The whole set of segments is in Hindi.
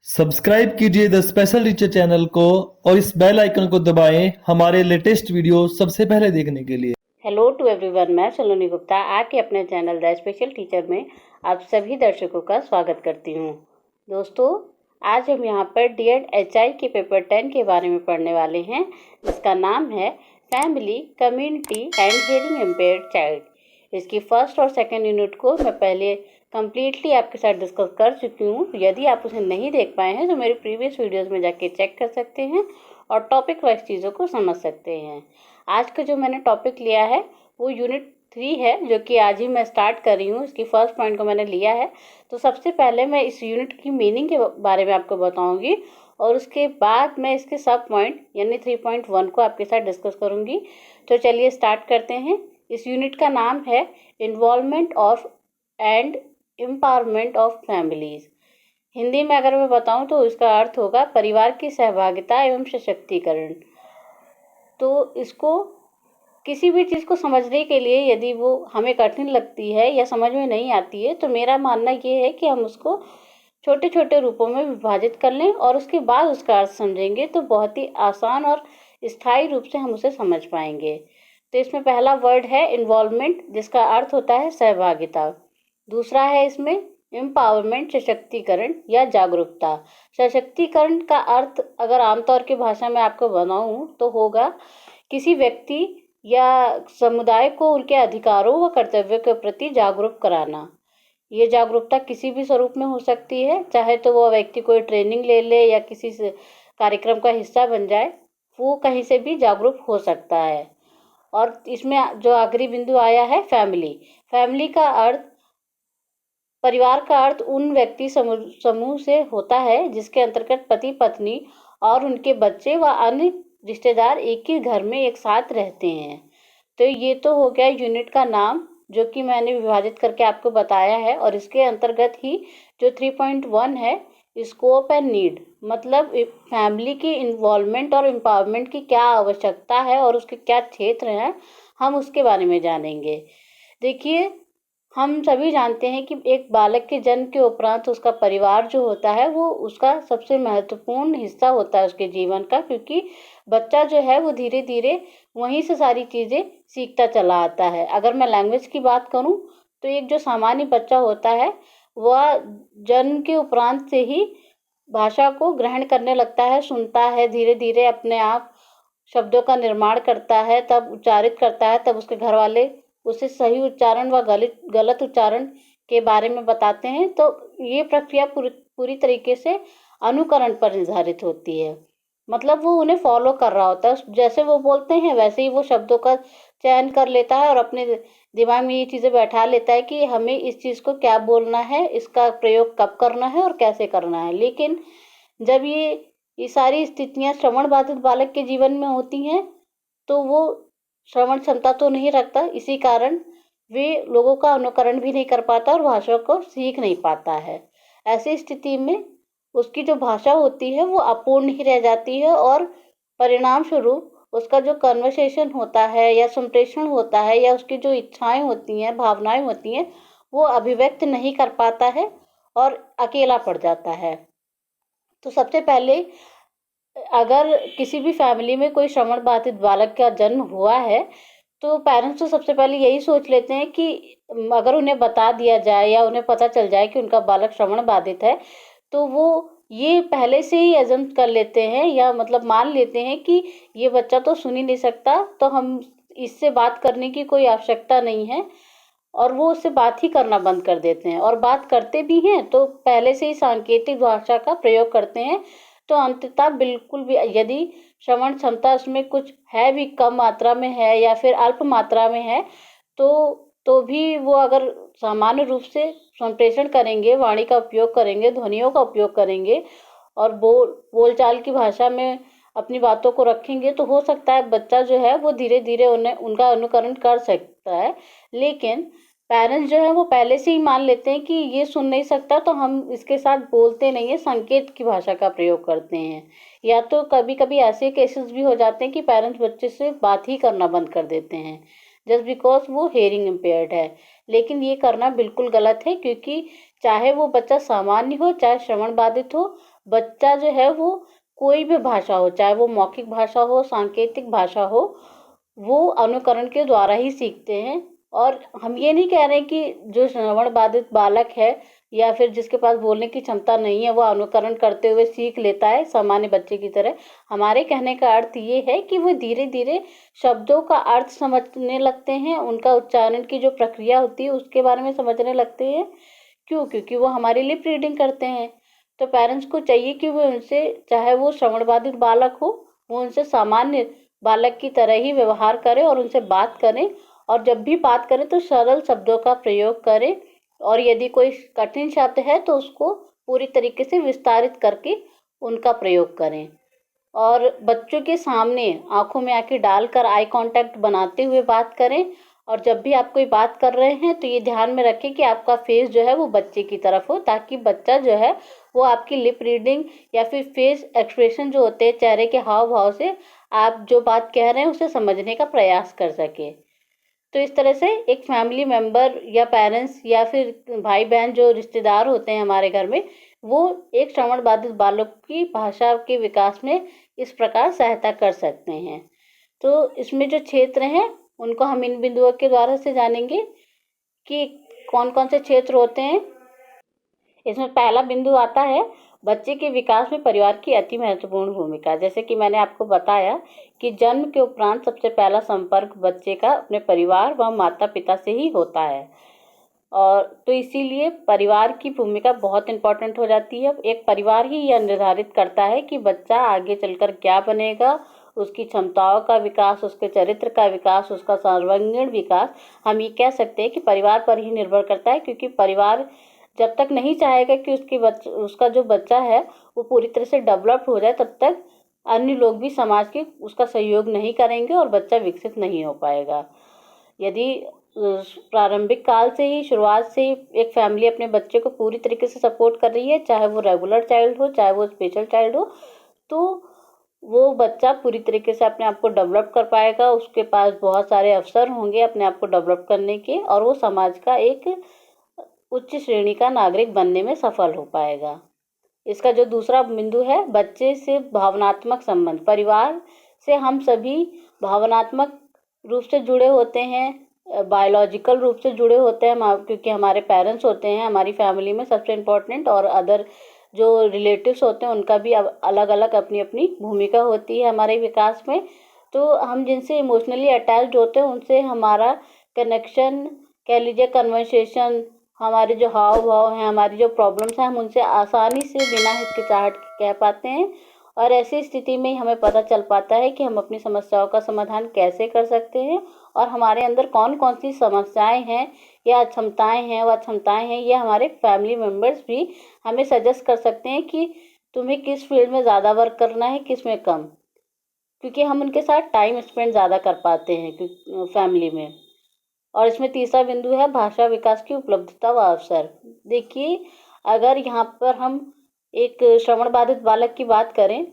सब्सक्राइब कीजिए द स्पेशल टीचर चैनल को और इस बेल आइकन को दबाएं हमारे लेटेस्ट वीडियो सबसे पहले देखने के लिए। हेलो टू एवरीवन, मैं सलोनी गुप्ता आपके अपने चैनल द स्पेशल टीचर में आप सभी दर्शकों का स्वागत करती हूं। दोस्तों, आज हम यहां पर डीएड एचआई के पेपर 10 के बारे में पढ़ने वाले हैं, जिसका नाम है family, community and hearing impaired child. इसकी फर्स्ट और सेकेंड यूनिट को मैं पहले कम्प्लीटली आपके साथ डिस्कस कर चुकी हूँ। यदि आप उसे नहीं देख पाए हैं तो मेरी प्रीवियस वीडियोज़ में जाके चेक कर सकते हैं और टॉपिक वाइज चीज़ों को समझ सकते हैं। आज का जो मैंने टॉपिक लिया है वो यूनिट 3 है, जो कि आज ही मैं स्टार्ट कर रही हूँ। इसकी फर्स्ट पॉइंट को मैंने लिया है, तो सबसे पहले मैं इस यूनिट की मीनिंग के बारे में आपको बताऊंगी और उसके बाद मैं इसके सब पॉइंट यानी 3.1 को आपके साथ डिस्कस करूंगी। तो चलिए स्टार्ट करते हैं। इस यूनिट का नाम है involvement of and empowerment of families. Hindi में अगर मैं बताऊं तो इसका अर्थ होगा परिवार की सहभागिता एवं सशक्तिकरण। तो इसको किसी भी चीज़ को समझने के लिए यदि वो हमें कठिन लगती है या समझ में नहीं आती है, तो मेरा मानना ये है कि हम उसको छोटे छोटे रूपों में विभाजित कर लें और उसके बाद उसका अर्थ समझेंगे तो बहुत ही आसान और स्थायी रूप से हम उसे समझ पाएंगे। तो इसमें पहला वर्ड है इन्वॉल्वमेंट, जिसका अर्थ होता है सहभागिता। दूसरा है इसमें एम्पावरमेंट, सशक्तिकरण या जागरूकता। सशक्तिकरण का अर्थ अगर आमतौर की भाषा में आपको बनाऊं तो होगा किसी व्यक्ति या समुदाय को उनके अधिकारों व कर्तव्यों के प्रति जागरूक कराना। ये जागरूकता किसी भी स्वरूप में हो सकती है, चाहे तो वो व्यक्ति कोई ट्रेनिंग ले ले या किसी से कार्यक्रम का हिस्सा बन जाए, वो कहीं से भी जागरूक हो सकता है। और इसमें जो आखिरी बिंदु आया है फैमिली। फैमिली का अर्थ, परिवार का अर्थ उन व्यक्ति समूह से होता है जिसके अंतर्गत पति पत्नी और उनके बच्चे व अन्य रिश्तेदार एक ही घर में एक साथ रहते हैं। तो ये तो हो गया यूनिट का नाम, जो कि मैंने विभाजित करके आपको बताया है। और इसके अंतर्गत ही जो 3.1 है, स्कोप एंड नीड, मतलब फैमिली की इन्वॉल्वमेंट और एम्पावरमेंट की क्या आवश्यकता है और उसके क्या क्षेत्र हैं, हम उसके बारे में जानेंगे। देखिए, हम सभी जानते हैं कि एक बालक के जन्म के उपरांत उसका परिवार जो होता है वो उसका सबसे महत्वपूर्ण हिस्सा होता है उसके जीवन का, क्योंकि बच्चा जो है वो धीरे धीरे वहीं से सारी चीज़ें सीखता चला आता है। अगर मैं लैंग्वेज की बात करूं तो एक जो सामान्य बच्चा होता है वह जन्म के उपरांत से ही भाषा को ग्रहण करने लगता है, सुनता है, धीरे धीरे अपने आप शब्दों का निर्माण करता है, तब उच्चारित करता है, तब उसके घर वाले उसे सही उच्चारण व गलत उच्चारण के बारे में बताते हैं। तो ये प्रक्रिया पूरी तरीके से अनुकरण पर निर्धारित होती है, मतलब वो उन्हें फॉलो कर रहा होता है। जैसे वो बोलते हैं वैसे ही वो शब्दों का चयन कर लेता है और अपने दिमाग में ये चीज़ें बैठा लेता है कि हमें इस चीज़ को क्या बोलना है, इसका प्रयोग कब करना है और कैसे करना है। लेकिन जब ये सारी स्थितियाँ श्रवण बाधित बालक के जीवन में होती हैं तो वो श्रवण क्षमता तो नहीं रखता, इसी कारण वे लोगों का अनुकरण भी नहीं कर पाता और भाषा को सीख नहीं पाता है। ऐसी स्थिति में उसकी जो भाषा होती है वो अपूर्ण ही रह जाती है और परिणाम स्वरूप उसका जो कन्वर्सेशन होता है या संप्रेषण होता है या उसकी जो इच्छाएं होती हैं, भावनाएं होती हैं, वो अभिव्यक्त नहीं कर पाता है और अकेला पड़ जाता है। तो सबसे पहले, अगर किसी भी फैमिली में कोई श्रवण बाधित बालक का जन्म हुआ है तो पेरेंट्स तो सबसे पहले यही सोच लेते हैं कि अगर उन्हें बता दिया जाए या उन्हें पता चल जाए कि उनका बालक श्रवण बाधित है, तो वो ये पहले से ही एजम्प कर लेते हैं या मतलब मान लेते हैं कि ये बच्चा तो सुन ही नहीं सकता, तो हम इससे बात करने की कोई आवश्यकता नहीं है, और वो उससे बात ही करना बंद कर देते हैं। और बात करते भी हैं तो पहले से ही सांकेतिक भाषा का प्रयोग करते हैं। तो अंततः बिल्कुल भी यदि श्रवण क्षमता उसमें कुछ है भी, कम मात्रा में है या फिर अल्प मात्रा में है, तो भी वो अगर सामान्य रूप से संप्रेषण करेंगे, वाणी का उपयोग करेंगे, ध्वनियों का उपयोग करेंगे और बोलचाल की भाषा में अपनी बातों को रखेंगे, तो हो सकता है बच्चा जो है वो धीरे धीरे उन्हें उनका अनुकरण कर सकता है। लेकिन पेरेंट्स जो है वो पहले से ही मान लेते हैं कि ये सुन नहीं सकता, तो हम इसके साथ बोलते नहीं है, संकेत की भाषा का प्रयोग करते हैं। या तो कभी कभी ऐसे केसेस भी हो जाते हैं कि पेरेंट्स बच्चे से बात ही करना बंद कर देते हैं, जस्ट बिकॉज वो हेयरिंग इम्पेयर्ड है। लेकिन ये करना बिल्कुल गलत है, क्योंकि चाहे वो बच्चा सामान्य हो चाहे श्रवण बाधित हो, बच्चा जो है वो कोई भी भाषा हो, चाहे वो मौखिक भाषा हो, सांकेतिक भाषा हो, वो अनुकरण के द्वारा ही सीखते हैं। और हम ये नहीं कह रहे कि जो श्रवण बाधित बालक है या फिर जिसके पास बोलने की क्षमता नहीं है वो अनुकरण करते हुए सीख लेता है सामान्य बच्चे की तरह। हमारे कहने का अर्थ ये है कि वो धीरे धीरे शब्दों का अर्थ समझने लगते हैं, उनका उच्चारण की जो प्रक्रिया होती है उसके बारे में समझने लगते हैं। क्यों? क्योंकि वो हमारे लिप रीडिंग करते हैं। तो पेरेंट्स को चाहिए कि वो उनसे, चाहे वो श्रवण बाधित बालक हो, वो उनसे सामान्य बालक की तरह ही व्यवहार करें और उनसे बात करें। और जब भी बात करें तो सरल शब्दों का प्रयोग करें, और यदि कोई कठिन शब्द है तो उसको पूरी तरीके से विस्तारित करके उनका प्रयोग करें। और बच्चों के सामने आंखों में आंखें डालकर आई कांटेक्ट बनाते हुए बात करें। और जब भी आप कोई बात कर रहे हैं तो ये ध्यान में रखें कि आपका फेस जो है वो बच्चे की तरफ हो, ताकि बच्चा जो है वो आपकी लिप रीडिंग या फिर फेस एक्सप्रेशन जो होते हैं, चेहरे के हाव भाव से आप जो बात कह रहे हैं उसे समझने का प्रयास कर सके। तो इस तरह से एक फैमिली मेंबर या पेरेंट्स या फिर भाई बहन जो रिश्तेदार होते हैं हमारे घर में, वो एक श्रवण बाधित बालक की भाषा के विकास में इस प्रकार सहायता कर सकते हैं। तो इसमें जो क्षेत्र हैं उनको हम इन बिंदुओं के द्वारा से जानेंगे कि कौन कौन से क्षेत्र होते हैं। इसमें पहला बिंदु आता है बच्चे के विकास में परिवार की अति महत्वपूर्ण भूमिका। जैसे कि मैंने आपको बताया कि जन्म के उपरांत सबसे पहला संपर्क बच्चे का अपने परिवार व माता पिता से ही होता है, और तो इसीलिए परिवार की भूमिका बहुत इम्पोर्टेंट हो जाती है। एक परिवार ही यह निर्धारित करता है कि बच्चा आगे चलकर क्या बनेगा, उसकी क्षमताओं का विकास, उसके चरित्र का विकास, उसका सर्वांगीण विकास हम ये कह सकते हैं कि परिवार पर ही निर्भर करता है। क्योंकि परिवार जब तक नहीं चाहेगा कि उसका जो बच्चा है वो पूरी तरह से डेवलप हो जाए, तब तक अन्य लोग भी समाज के उसका सहयोग नहीं करेंगे और बच्चा विकसित नहीं हो पाएगा। यदि प्रारंभिक काल से ही, शुरुआत से ही एक फैमिली अपने बच्चे को पूरी तरीके से सपोर्ट कर रही है, चाहे वो रेगुलर चाइल्ड हो चाहे वो स्पेशल चाइल्ड हो, तो वो बच्चा पूरी तरीके से अपने आप को डेवलप कर पाएगा। उसके पास बहुत सारे अवसर होंगे अपने आप को डेवलप करने के, और वो समाज का एक उच्च श्रेणी का नागरिक बनने में सफल हो पाएगा। इसका जो दूसरा बिंदु है, बच्चे से भावनात्मक संबंध। परिवार से हम सभी भावनात्मक रूप से जुड़े होते हैं, बायोलॉजिकल रूप से जुड़े होते हैं, क्योंकि हमारे पेरेंट्स होते हैं हमारी फैमिली में सबसे इम्पोर्टेंट, और अदर जो रिलेटिव्स होते हैं उनका भी अलग अलग अपनी अपनी भूमिका होती है हमारे विकास में। तो हम जिनसे इमोशनली अटैच्ड होते हैं उनसे हमारा कनेक्शन, कह लीजिए कन्वर्सेशन, हमारे जो हाव भाव हैं, हमारी जो प्रॉब्लम्स हैं, हम उनसे आसानी से बिना हिचकिचाहट के कह पाते हैं। और ऐसी स्थिति में हमें पता चल पाता है कि हम अपनी समस्याओं का समाधान कैसे कर सकते हैं, और हमारे अंदर कौन कौन सी समस्याएं हैं या अक्षमताएं हैं, वह अक्षमताएं हैं, ये हमारे फैमिली मेम्बर्स भी हमें सजेस्ट कर सकते हैं कि तुम्हें किस फील्ड में ज़्यादा वर्क करना है, किस में कम। क्योंकि हम उनके साथ टाइम स्पेंड ज़्यादा कर पाते हैं फैमिली में। और इसमें तीसरा बिंदु है भाषा विकास की उपलब्धता व अवसर। देखिए, अगर यहाँ पर हम एक श्रवण बाधित बालक की बात करें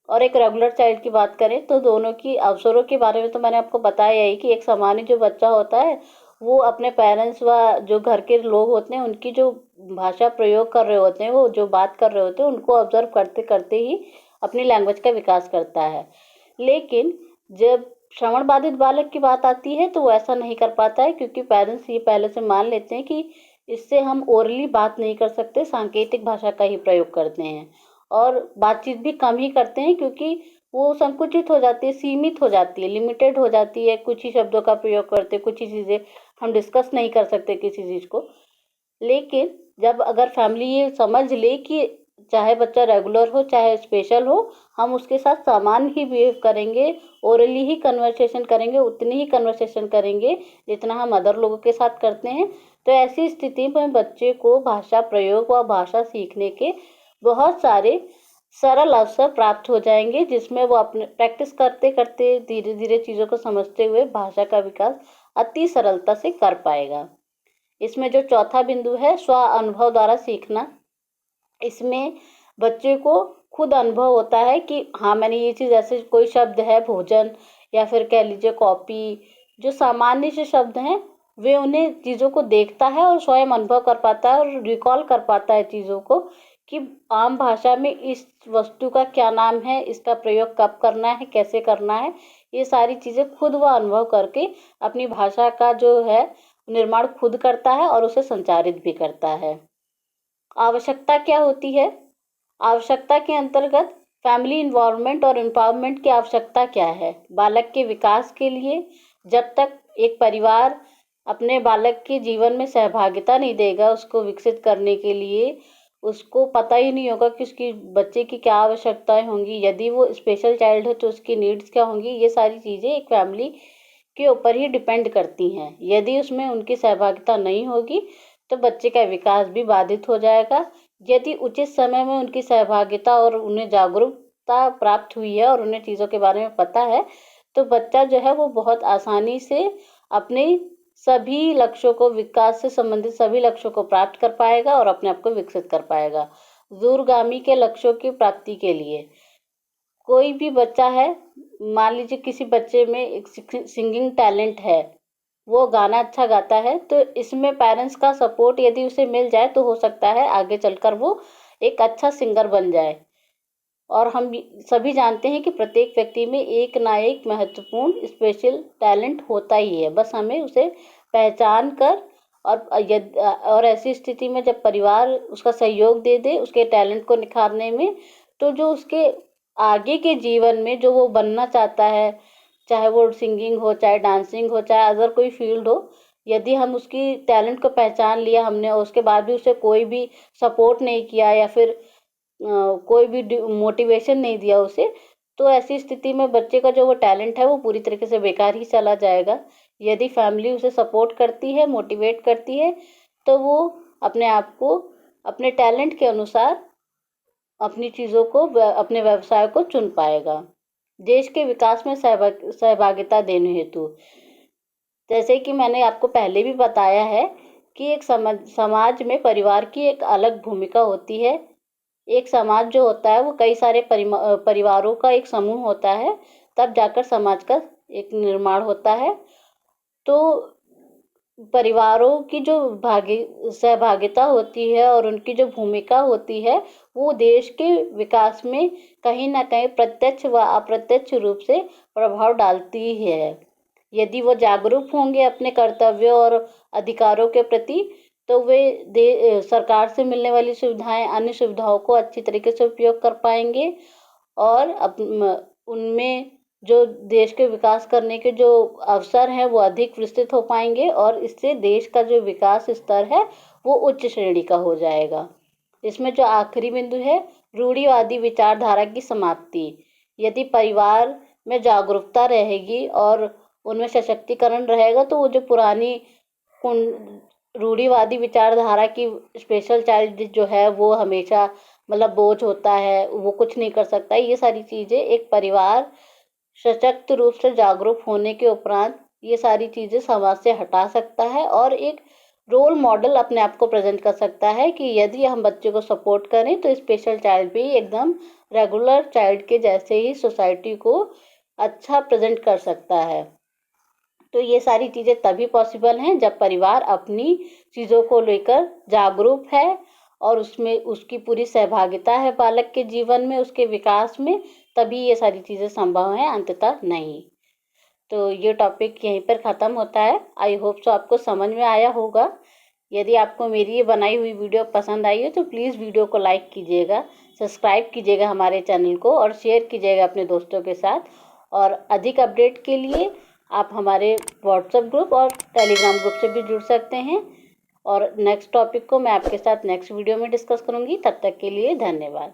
और एक रेगुलर चाइल्ड की बात करें, तो दोनों की अवसरों के बारे में तो मैंने आपको बताया ही कि एक सामान्य जो बच्चा होता है वो अपने पेरेंट्स व जो घर के लोग होते हैं उनकी जो भाषा प्रयोग कर रहे होते हैं, वो जो बात कर रहे होते हैं, उनको ऑब्जर्व करते करते ही अपनी लैंग्वेज का विकास करता है। लेकिन जब श्रवण बाधित बालक की बात आती है तो वो ऐसा नहीं कर पाता है, क्योंकि पेरेंट्स ये पहले से मान लेते हैं कि इससे हम ओरली बात नहीं कर सकते, सांकेतिक भाषा का ही प्रयोग करते हैं, और बातचीत भी कम ही करते हैं, क्योंकि वो संकुचित हो जाती है, सीमित हो जाती है, लिमिटेड हो जाती है। कुछ ही शब्दों का प्रयोग करते, कुछ ही चीज़ें हम डिस्कस नहीं कर सकते किसी चीज़ को। लेकिन जब अगर फैमिली ये समझ ले कि चाहे बच्चा रेगुलर हो चाहे स्पेशल हो, हम उसके साथ सामान्य ही बिहेव करेंगे, ओरली ही कन्वर्सेशन करेंगे, उतनी ही कन्वर्सेशन करेंगे जितना हम अदर लोगों के साथ करते हैं, तो ऐसी स्थिति में बच्चे को भाषा प्रयोग व भाषा सीखने के बहुत सारे सरल अवसर प्राप्त हो जाएंगे, जिसमें वो अपने प्रैक्टिस करते करते धीरे धीरे चीज़ों को समझते हुए भाषा का विकास अति सरलता से कर पाएगा। इसमें जो चौथा बिंदु है, स्व अनुभव द्वारा सीखना। इसमें बच्चे को खुद अनुभव होता है कि हाँ, मैंने ये चीज़, ऐसे कोई शब्द है भोजन या फिर कह लीजिए कॉपी, जो सामान्य से शब्द हैं वे उन्हें चीज़ों को देखता है और स्वयं अनुभव कर पाता है और रिकॉल कर पाता है चीज़ों को कि आम भाषा में इस वस्तु का क्या नाम है, इसका प्रयोग कब करना है, कैसे करना है। ये सारी चीज़ें खुद वह अनुभव करके अपनी भाषा का जो है निर्माण खुद करता है और उसे संचारित भी करता है। आवश्यकता क्या होती है? आवश्यकता के अंतर्गत फैमिली इन्वॉल्वमेंट और एम्पावरमेंट की आवश्यकता क्या है? बालक के विकास के लिए जब तक एक परिवार अपने बालक के जीवन में सहभागिता नहीं देगा उसको विकसित करने के लिए, उसको पता ही नहीं होगा कि उसकी बच्चे की क्या आवश्यकताएं होंगी, यदि वो स्पेशल चाइल्ड है तो उसकी नीड्स क्या होंगी। ये सारी चीज़ें एक फैमिली के ऊपर ही डिपेंड करती हैं। यदि उसमें उनकी सहभागिता नहीं होगी तो बच्चे का विकास भी बाधित हो जाएगा। यदि उचित समय में उनकी सहभागिता और उन्हें जागरूकता प्राप्त हुई है और उन्हें चीज़ों के बारे में पता है तो बच्चा जो है वो बहुत आसानी से अपने सभी लक्ष्यों को, विकास से संबंधित सभी लक्ष्यों को प्राप्त कर पाएगा और अपने आप को विकसित कर पाएगा। दूरगामी के लक्ष्यों की प्राप्ति के लिए कोई भी बच्चा है, मान लीजिए किसी बच्चे में एक सिंगिंग टैलेंट है, वो गाना अच्छा गाता है, तो इसमें पेरेंट्स का सपोर्ट यदि उसे मिल जाए तो हो सकता है आगे चलकर वो एक अच्छा सिंगर बन जाए। और हम सभी जानते हैं कि प्रत्येक व्यक्ति में एक ना एक महत्वपूर्ण स्पेशल टैलेंट होता ही है, बस हमें उसे पहचान कर और ऐसी स्थिति में जब परिवार उसका सहयोग दे दे उसके टैलेंट को निखारने में, तो जो उसके आगे के जीवन में जो वो बनना चाहता है, चाहे वो सिंगिंग हो, चाहे डांसिंग हो, चाहे अदर कोई फील्ड हो, यदि हम उसकी टैलेंट को पहचान लिया हमने और उसके बाद भी उसे कोई भी सपोर्ट नहीं किया या फिर कोई भी मोटिवेशन नहीं दिया उसे, तो ऐसी स्थिति में बच्चे का जो वो टैलेंट है वो पूरी तरीके से बेकार ही चला जाएगा। यदि फैमिली उसे सपोर्ट करती है, मोटिवेट करती है, तो वो अपने आप को अपने टैलेंट के अनुसार अपनी चीज़ों को, अपने व्यवसाय को चुन पाएगा। देश के विकास में सहभागिता देने हेतु, जैसे कि मैंने आपको पहले भी बताया है कि एक समाज में परिवार की एक अलग भूमिका होती है। एक समाज जो होता है वो कई सारे परिवारों का एक समूह होता है, तब जाकर समाज का एक निर्माण होता है। तो परिवारों की जो सहभागिता होती है और उनकी जो भूमिका होती है वो देश के विकास में कहीं ना कहीं प्रत्यक्ष व अप्रत्यक्ष रूप से प्रभाव डालती ही है। यदि वो जागरूक होंगे अपने कर्तव्यों और अधिकारों के प्रति तो वे सरकार से मिलने वाली सुविधाएं, अन्य सुविधाओं को अच्छी तरीके से उपयोग कर पाएंगे और उनमें जो देश के विकास करने के जो अवसर हैं वो अधिक विस्तृत हो पाएंगे और इससे देश का जो विकास स्तर है वो उच्च श्रेणी का हो जाएगा। इसमें जो आखिरी बिंदु है, रूढ़िवादी विचारधारा की समाप्ति। यदि परिवार में जागरूकता रहेगी और उनमें सशक्तिकरण रहेगा तो वो जो पुरानी रूढ़िवादी विचारधारा की स्पेशल चाइल्ड जो है वो हमेशा मतलब बोझ होता है, वो कुछ नहीं कर सकता, ये सारी चीज़ें एक परिवार सशक्त रूप से जागरूक होने के उपरांत ये सारी चीज़ें समाज से हटा सकता है और एक रोल मॉडल अपने आप को प्रेजेंट कर सकता है कि यदि हम बच्चे को सपोर्ट करें तो स्पेशल चाइल्ड भी एकदम रेगुलर चाइल्ड के जैसे ही सोसाइटी को अच्छा प्रेजेंट कर सकता है। तो ये सारी चीज़ें तभी पॉसिबल हैं जब परिवार अपनी चीज़ों को लेकर जागरूक है और उसमें उसकी पूरी सहभागिता है बालक के जीवन में, उसके विकास में, तभी ये सारी चीज़ें संभव हैं, अंततः नहीं। तो ये टॉपिक यहीं पर ख़त्म होता है। आई होप सो आपको समझ में आया होगा। यदि आपको मेरी ये बनाई हुई वीडियो पसंद आई हो तो प्लीज़ वीडियो को लाइक कीजिएगा, सब्सक्राइब कीजिएगा हमारे चैनल को और शेयर कीजिएगा अपने दोस्तों के साथ। और अधिक अपडेट के लिए आप हमारे व्हाट्सएप ग्रुप और टेलीग्राम ग्रुप से भी जुड़ सकते हैं और नेक्स्ट टॉपिक को मैं आपके साथ नेक्स्ट वीडियो में डिस्कस करूँगी। तब तक के लिए धन्यवाद।